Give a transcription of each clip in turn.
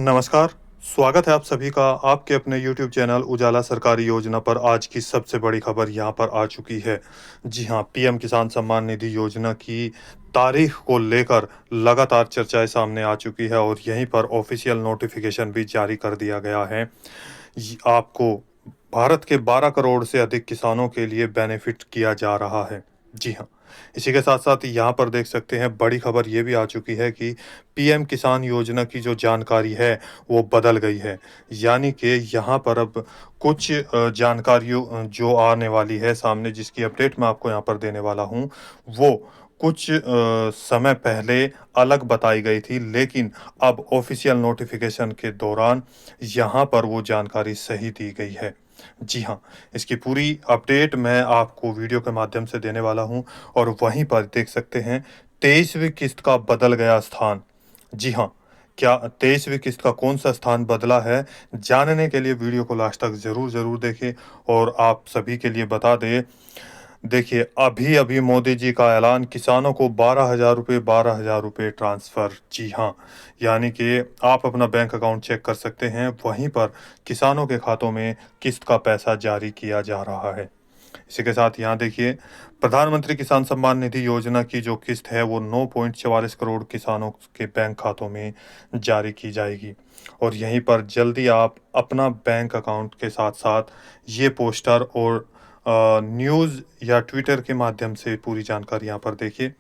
नमस्कार, स्वागत है आप सभी का आपके अपने YouTube चैनल उजाला सरकारी योजना पर। आज की सबसे बड़ी खबर यहाँ पर आ चुकी है। जी हाँ, पीएम किसान सम्मान निधि योजना की तारीख को लेकर लगातार चर्चाएं सामने आ चुकी है और यहीं पर ऑफिशियल नोटिफिकेशन भी जारी कर दिया गया है। आपको भारत के 12 करोड़ से अधिक किसानों के लिए बेनिफिट किया जा रहा है। जी हाँ, इसी के साथ साथ यहाँ पर देख सकते हैं बड़ी खबर ये भी आ चुकी है कि पीएम किसान योजना की जो जानकारी है वो बदल गई है। यानी कि यहाँ पर अब कुछ जानकारियों जो आने वाली है सामने, जिसकी अपडेट मैं आपको यहाँ पर देने वाला हूँ, वो कुछ समय पहले अलग बताई गई थी, लेकिन अब ऑफिशियल नोटिफिकेशन के दौरान यहाँ पर वो जानकारी सही दी गई है। जी हाँ, इसकी पूरी अपडेट मैं आपको वीडियो के माध्यम से देने वाला हूँ और वहीं पर देख सकते हैं 23वीं किस्त का बदल गया स्थान। जी हाँ, क्या 23वीं किस्त का कौन सा स्थान बदला है, जानने के लिए वीडियो को लास्ट तक ज़रूर देखें। और आप सभी के लिए बता दें, देखिए अभी-अभी मोदी जी का ऐलान, किसानों को 12,000 रुपए ट्रांसफ़र। जी हाँ, यानी कि आप अपना बैंक अकाउंट चेक कर सकते हैं, वहीं पर किसानों के खातों में किस्त का पैसा जारी किया जा रहा है। इसी के साथ यहाँ देखिए, प्रधानमंत्री किसान सम्मान निधि योजना की जो किस्त है वो 9.44 करोड़ किसानों के बैंक खातों में जारी की जाएगी। और यहीं पर जल्दी आप अपना बैंक अकाउंट के साथ-साथ ये पोस्टर और न्यूज़ या ट्विटर के माध्यम से पूरी जानकारी यहाँ पर देखिए।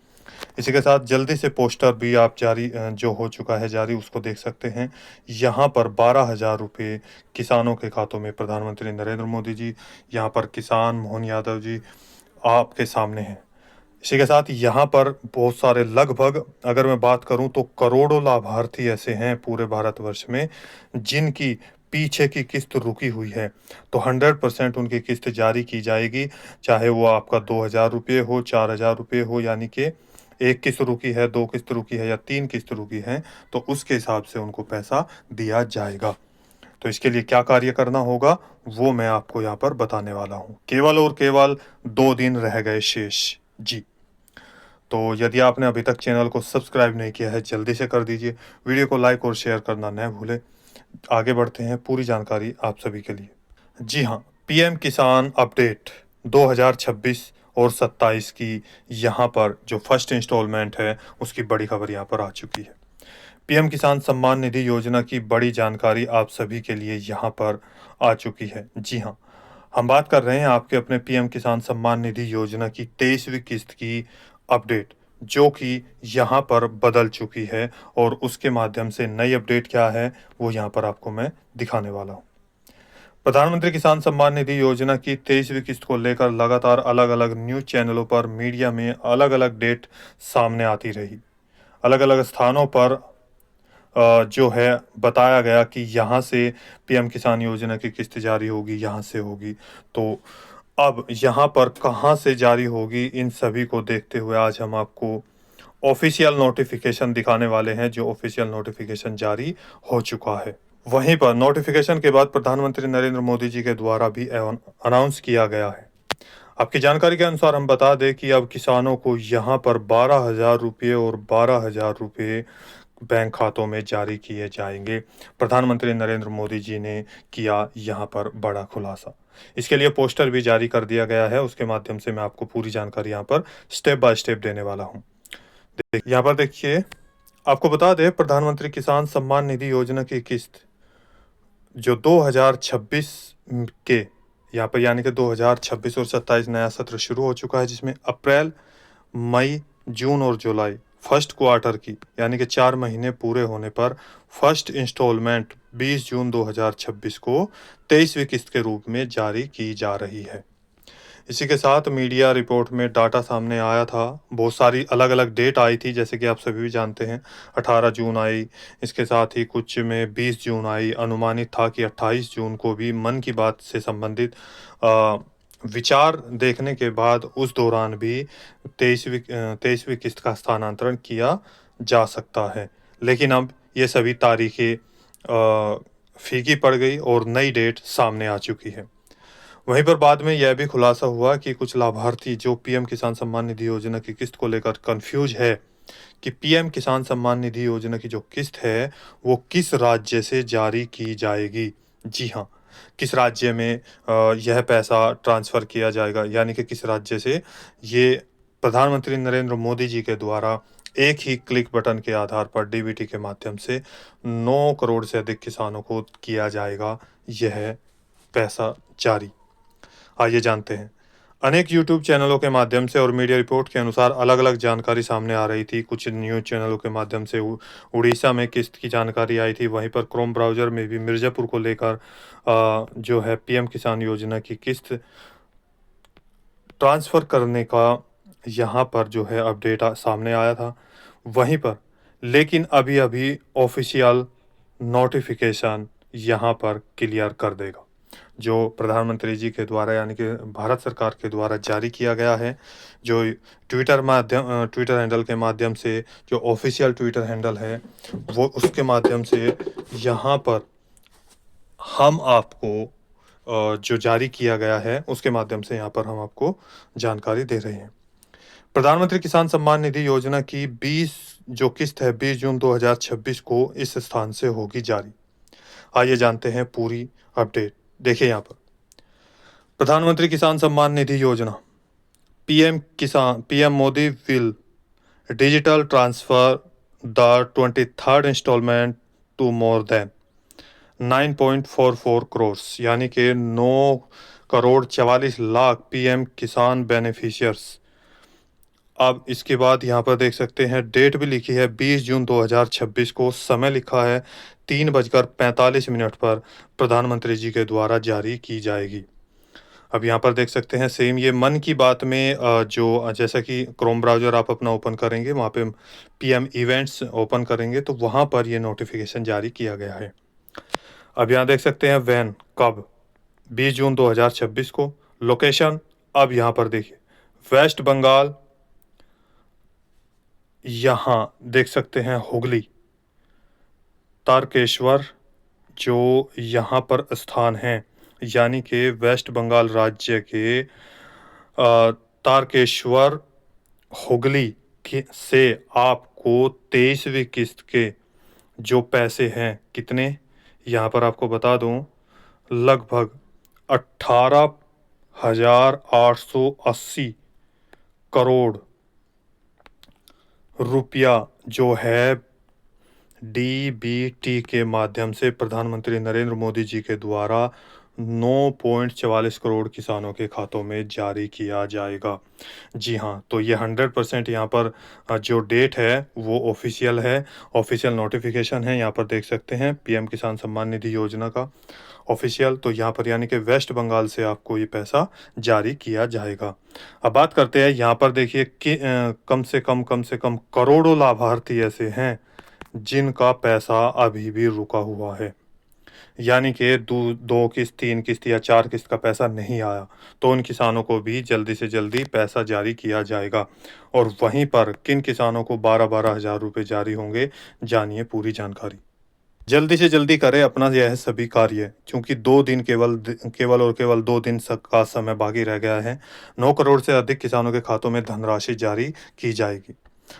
इसी के साथ जल्दी से पोस्टर भी आप जारी जो हो चुका है जारी, उसको देख सकते हैं। यहाँ पर 12,000 रुपये किसानों के खातों में प्रधानमंत्री नरेंद्र मोदी जी, यहाँ पर किसान मोहन यादव जी आपके सामने हैं। इसी के साथ यहाँ पर बहुत सारे, लगभग अगर मैं बात करूँ तो करोड़ों लाभार्थी ऐसे हैं पूरे भारतवर्ष में जिनकी पीछे की किस्त रुकी हुई है। तो 100% उनकी किस्त जारी की जाएगी, चाहे वो आपका 2,000 रुपये हो, 4,000 रुपये हो, यानी कि एक किस्त रुकी है, 2 किस्त रुकी है या 3 किस्त रुकी है, तो उसके हिसाब से उनको पैसा दिया जाएगा। तो इसके लिए क्या कार्य करना होगा वो मैं आपको यहाँ पर बताने वाला हूँ। केवल और केवल 2 दिन रह गए शेष। जी, तो यदि आपने अभी तक चैनल को सब्सक्राइब नहीं किया है, जल्दी से कर दीजिए। वीडियो को लाइक और शेयर करना न भूलें। आगे बढ़ते हैं, पूरी जानकारी आप सभी के लिए। जी हाँ, पीएम किसान अपडेट 2026 और 27 की यहाँ पर जो फर्स्ट इंस्टॉलमेंट है उसकी बड़ी खबर यहाँ पर आ चुकी है। पीएम किसान सम्मान निधि योजना की बड़ी जानकारी आप सभी के लिए यहाँ पर आ चुकी है। जी हाँ, हम बात कर रहे हैं आपके अपने पीएम किसान सम्मान निधि योजना की 23वीं किस्त की अपडेट, जो कि यहाँ पर बदल चुकी है। और उसके माध्यम से नई अपडेट क्या है वो यहाँ पर आपको मैं दिखाने वाला हूँ। प्रधानमंत्री किसान सम्मान निधि योजना की 23वीं किस्त को लेकर लगातार अलग-अलग न्यूज़ चैनलों पर, मीडिया में अलग-अलग डेट सामने आती रही। अलग-अलग स्थानों पर जो है बताया गया कि यहाँ से पीएम किसान योजना की किस्त जारी होगी, यहाँ से होगी। तो अब यहाँ पर कहाँ से जारी होगी, इन सभी को देखते हुए आज हम आपको ऑफिशियल नोटिफिकेशन दिखाने वाले हैं, जो ऑफिशियल नोटिफिकेशन जारी हो चुका है। वहीं पर नोटिफिकेशन के बाद प्रधानमंत्री नरेंद्र मोदी जी के द्वारा भी अनाउंस किया गया है। आपकी जानकारी के अनुसार हम बता दें कि अब किसानों को यहाँ पर 12,000 रुपये और 12,000 रुपये बैंक खातों में जारी किए जाएंगे। प्रधानमंत्री नरेंद्र मोदी जी ने किया यहाँ पर बड़ा खुलासा। इसके लिए पोस्टर भी जारी कर दिया गया है, उसके माध्यम से मैं आपको पूरी जानकारी यहाँ पर स्टेप बाय स्टेप देने वाला हूँ। यहाँ पर देखिए, आपको बता दें प्रधानमंत्री किसान सम्मान निधि योजना की किस्त जो 2026 के यहाँ पर, यानी कि 2026 और 27 नया सत्र शुरू हो चुका है, जिसमें अप्रैल, मई, जून और जुलाई फर्स्ट क्वार्टर की, यानी कि 4 महीने पूरे होने पर फर्स्ट इंस्टॉलमेंट 20 जून 2026 को 23वीं किस्त के रूप में जारी की जा रही है। इसी के साथ मीडिया रिपोर्ट में डाटा सामने आया था, बहुत सारी अलग-अलग डेट आई थी, जैसे कि आप सभी भी जानते हैं 18 जून आई, इसके साथ ही कुछ में 20 जून आई। अनुमानित था कि 28 जून को भी मन की बात से संबंधित विचार देखने के बाद उस दौरान भी 23वीं किस्त का स्थानांतरण किया जा सकता है। लेकिन अब ये सभी तारीखें फीकी पड़ गई और नई डेट सामने आ चुकी है। वहीं पर बाद में यह भी खुलासा हुआ कि कुछ लाभार्थी जो पीएम किसान सम्मान निधि योजना की किस्त को लेकर कंफ्यूज है, कि पीएम किसान सम्मान निधि योजना की जो किस्त है, वो किस राज्य से जारी की जाएगी। जी हाँ, किस राज्य में यह पैसा ट्रांसफ़र किया जाएगा, यानी कि किस राज्य से ये प्रधानमंत्री नरेंद्र मोदी जी के द्वारा एक ही क्लिक बटन के आधार पर डीबीटी के माध्यम से 9 करोड़ से अधिक किसानों को किया जाएगा यह पैसा जारी। आइए जानते हैं। अनेक यूट्यूब चैनलों के माध्यम से और मीडिया रिपोर्ट के अनुसार अलग-अलग जानकारी सामने आ रही थी। कुछ न्यूज़ चैनलों के माध्यम से उड़ीसा में किस्त की जानकारी आई थी, वहीं पर क्रोम ब्राउज़र में भी मिर्ज़ापुर को लेकर जो है पीएम किसान योजना की किस्त ट्रांसफ़र करने का यहाँ पर जो है अपडेट सामने आया था। वहीं पर लेकिन अभी-अभी ऑफ़िशियल नोटिफ़िकेशन यहाँ पर क्लियर कर देगा। जो प्रधानमंत्री जी के द्वारा यानी कि भारत सरकार के द्वारा जारी किया गया है, जो ट्विटर हैंडल के माध्यम से जो ऑफ़िशियल ट्विटर हैंडल है, वो उसके माध्यम से यहाँ पर हम आपको जो जारी किया गया है, उसके माध्यम से यहाँ पर हम आपको जानकारी दे रहे हैं। प्रधानमंत्री किसान सम्मान निधि योजना की 20 जो किस्त है 20 जून 2026 को इस स्थान से होगी जारी। आइए जानते हैं पूरी अपडेट। देखिए यहाँ पर प्रधानमंत्री किसान Samman Nidhi Yojana PM Modi will digital transfer the 23rd instalment to more than 9.44 crore यानी कि 9 करोड़ 44 लाख पीएम किसान बेनिफिशियर्स। अब इसके बाद यहाँ पर देख सकते हैं डेट भी लिखी है 20 जून 2026 को, समय लिखा है 3:45 पर प्रधानमंत्री जी के द्वारा जारी की जाएगी। अब यहाँ पर देख सकते हैं सेम ये मन की बात में जो जैसा कि क्रोम ब्राउज़र आप अपना ओपन करेंगे, वहाँ पे पीएम इवेंट्स ओपन करेंगे तो वहाँ पर ये नोटिफिकेशन जारी किया गया है। अब यहाँ देख सकते हैं वैन कब 20 जून 2026 को, लोकेशन अब यहाँ पर देखिए वेस्ट बंगाल, यहाँ देख सकते हैं हुगली, तारकेश्वर जो यहाँ पर स्थान हैं, यानी कि वेस्ट बंगाल राज्य के तारकेश्वर हुगली से आपको 23वीं किस्त के जो पैसे हैं कितने, यहाँ पर आपको बता दूं लगभग 18,880 करोड़ रुपया जो है डीबीटी के माध्यम से प्रधानमंत्री नरेंद्र मोदी जी के द्वारा 9.44 करोड़ किसानों के खातों में जारी किया जाएगा। जी हाँ, तो ये 100% यहाँ पर जो डेट है वो ऑफिशियल है, ऑफिशियल नोटिफिकेशन है। यहाँ पर देख सकते हैं पीएम किसान सम्मान निधि योजना का ऑफिशियल, तो यहाँ पर यानी कि वेस्ट बंगाल से आपको ये पैसा जारी किया जाएगा। अब बात करते हैं यहाँ पर देखिए कि कम से कम करोड़ों लाभार्थी ऐसे हैं जिनका पैसा अभी भी रुका हुआ है, यानी कि 2 किस्त, 3 किस्त या 4 किस्त का पैसा नहीं आया, तो उन किसानों को भी जल्दी से जल्दी पैसा जारी किया जाएगा। और वहीं पर किन किसानों को 12-12 हज़ार रुपये जारी होंगे, जानिए पूरी जानकारी। जल्दी से जल्दी करें अपना यह सभी कार्य, क्योंकि 2 दिन केवल 2 दिन का समय बाकी रह गया है। 9 करोड़ से अधिक किसानों के खातों में धनराशि जारी की जाएगी।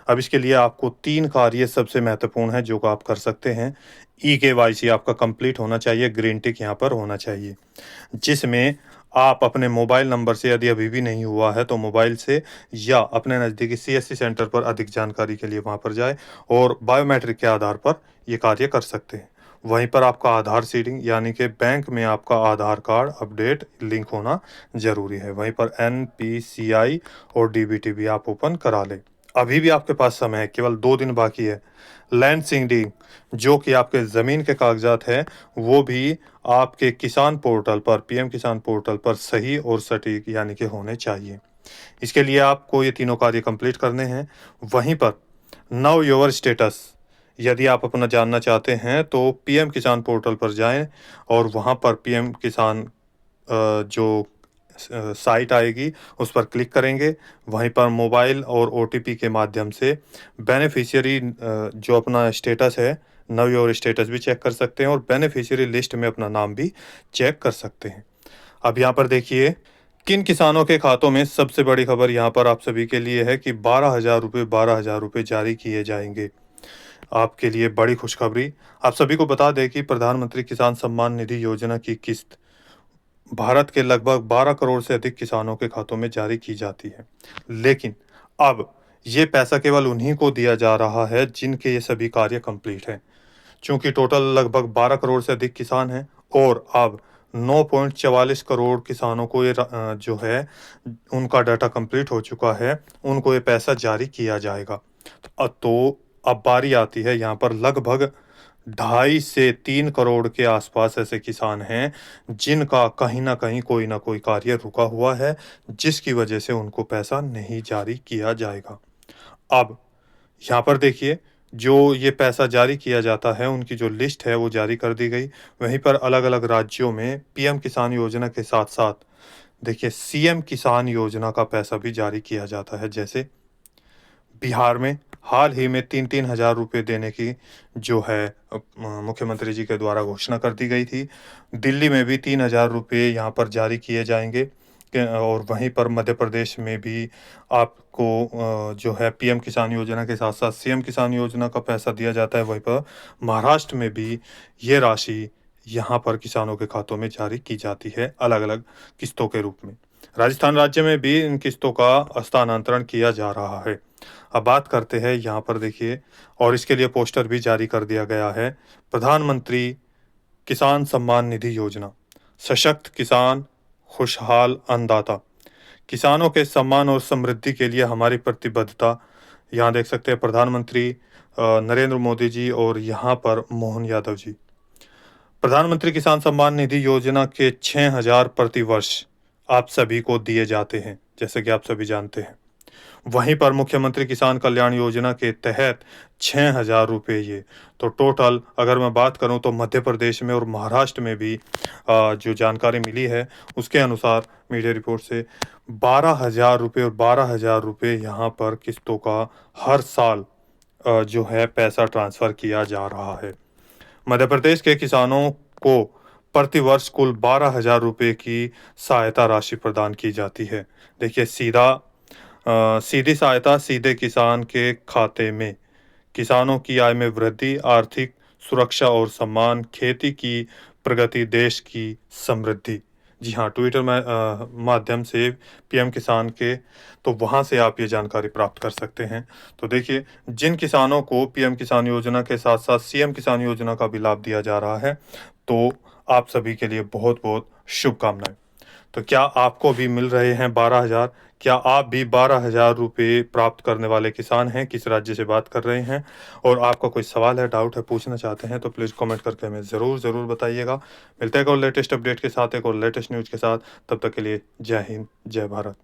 अब इसके लिए आपको 3 कार्य सबसे महत्वपूर्ण है जो आप कर सकते हैं। ई-केवाईसी आपका कंप्लीट होना चाहिए, ग्रीन टिक यहाँ पर होना चाहिए, जिसमें आप अपने मोबाइल नंबर से, यदि अभी भी नहीं हुआ है तो मोबाइल से या अपने नज़दीकी सीएससी सेंटर पर अधिक जानकारी के लिए वहाँ पर जाएं और बायोमेट्रिक के आधार पर ये कार्य कर सकते हैं। वहीं पर आपका आधार सीडिंग यानी कि बैंक में आपका आधार कार्ड अपडेट लिंक होना ज़रूरी है। वहीं पर एनपीसीआई और डीबीटी भी आप ओपन करा लें। अभी भी आपके पास समय है, केवल 2 दिन बाकी है। लैंड सीडिंग जो कि आपके ज़मीन के कागजात हैं, वो भी आपके किसान पोर्टल पर, पीएम किसान पोर्टल पर सही और सटीक यानी कि होने चाहिए। इसके लिए आपको ये तीनों कार्य कंप्लीट करने हैं। वहीं पर नाउ योर स्टेटस यदि आप अपना जानना चाहते हैं तो पीएम किसान पोर्टल पर जाएं और वहां पर पीएम किसान जो साइट आएगी उस पर क्लिक करेंगे। वहीं पर मोबाइल और ओटीपी के माध्यम से बेनिफिशियरी जो अपना स्टेटस है, नाउ योर स्टेटस भी चेक कर सकते हैं और बेनिफिशियरी लिस्ट में अपना नाम भी चेक कर सकते हैं। अब यहाँ पर देखिए किन किसानों के खातों में सबसे बड़ी खबर यहाँ पर आप सभी के लिए है कि 12,000 रुपये जारी किए जाएंगे। आपके लिए बड़ी खुशखबरी। आप सभी को बता दें कि प्रधानमंत्री किसान सम्मान निधि योजना की किस्त भारत के लगभग 12 करोड़ से अधिक किसानों के खातों में जारी की जाती है। लेकिन अब ये पैसा केवल उन्हीं को दिया जा रहा है जिनके ये सभी कार्य कंप्लीट हैं। चूंकि टोटल लगभग 12 करोड़ से अधिक किसान हैं और अब 9.44 करोड़ किसानों को जो है उनका डाटा कंप्लीट हो चुका है, उनको ये पैसा जारी किया जाएगा। तो अब बारी आती है यहाँ पर लगभग 2.5 से 3 करोड़ के आसपास ऐसे किसान हैं जिनका कहीं न कहीं कोई न कोई कार्य रुका हुआ है, जिसकी वजह से उनको पैसा नहीं जारी किया जाएगा। अब यहाँ पर देखिए, जो ये पैसा जारी किया जाता है, उनकी जो लिस्ट है वो जारी कर दी गई। वहीं पर अलग-अलग राज्यों में पीएम किसान योजना के साथ-साथ देखिए सीएम किसान योजना का पैसा भी जारी किया जाता है। जैसे बिहार में हाल ही में 3-3 हज़ार रुपये देने की जो है मुख्यमंत्री जी के द्वारा घोषणा कर दी गई थी। दिल्ली में भी 3 हज़ार रुपये यहाँ पर जारी किए जाएँगे और वहीं पर मध्य प्रदेश में भी आपको जो है पीएम किसान योजना के साथ-साथ सीएम किसान योजना का पैसा दिया जाता है। वहीं पर महाराष्ट्र में भी ये राशि यहाँ पर किसानों के खातों में जारी की जाती है अलग-अलग किस्तों के रूप में। राजस्थान राज्य में भी इन किस्तों का हस्तांतरण किया जा रहा है। अब बात करते हैं यहाँ पर देखिए, और इसके लिए पोस्टर भी जारी कर दिया गया है। प्रधानमंत्री किसान सम्मान निधि योजना, सशक्त किसान, खुशहाल अन्नदाता। किसानों के सम्मान और समृद्धि के लिए हमारी प्रतिबद्धता। यहाँ देख सकते हैं प्रधानमंत्री नरेंद्र मोदी जी और यहाँ पर मोहन यादव जी। प्रधानमंत्री किसान सम्मान निधि योजना के 6,000 प्रति वर्ष आप सभी को दिए जाते हैं, जैसे कि आप सभी जानते हैं। वहीं पर मुख्यमंत्री किसान कल्याण योजना के तहत 6,000 रुपये ये। तो टोटल अगर मैं बात करूं तो मध्य प्रदेश में और महाराष्ट्र में भी जो जानकारी मिली है उसके अनुसार मीडिया रिपोर्ट से 12,000 रुपये और 12,000 रुपये यहाँ पर किस्तों का हर साल जो है पैसा ट्रांसफ़र किया जा रहा है। मध्य प्रदेश के किसानों को प्रति वर्ष कुल 12,000 रुपये की सहायता राशि प्रदान की जाती है। देखिए सीधी सहायता सीधे किसान के खाते में। किसानों की आय में वृद्धि, आर्थिक सुरक्षा और सम्मान, खेती की प्रगति, देश की समृद्धि। जी हाँ, ट्विटर में माध्यम से पीएम किसान के, तो वहाँ से आप ये जानकारी प्राप्त कर सकते हैं। तो देखिए, जिन किसानों को पीएम किसान योजना के साथ-साथ सीएम किसान योजना का भी लाभ दिया जा रहा है, तो आप सभी के लिए बहुत-बहुत शुभकामनाएँ। तो क्या आपको भी मिल रहे हैं 12,000? क्या आप भी 12,000 रुपये प्राप्त करने वाले किसान हैं? किस राज्य से बात कर रहे हैं? और आपका कोई सवाल है, डाउट है, पूछना चाहते हैं तो प्लीज़ कमेंट करके हमें ज़रूर बताइएगा। मिलते हैं एक और लेटेस्ट अपडेट के साथ, एक और लेटेस्ट न्यूज़ के साथ। तब तक के लिए जय हिंद, जय भारत।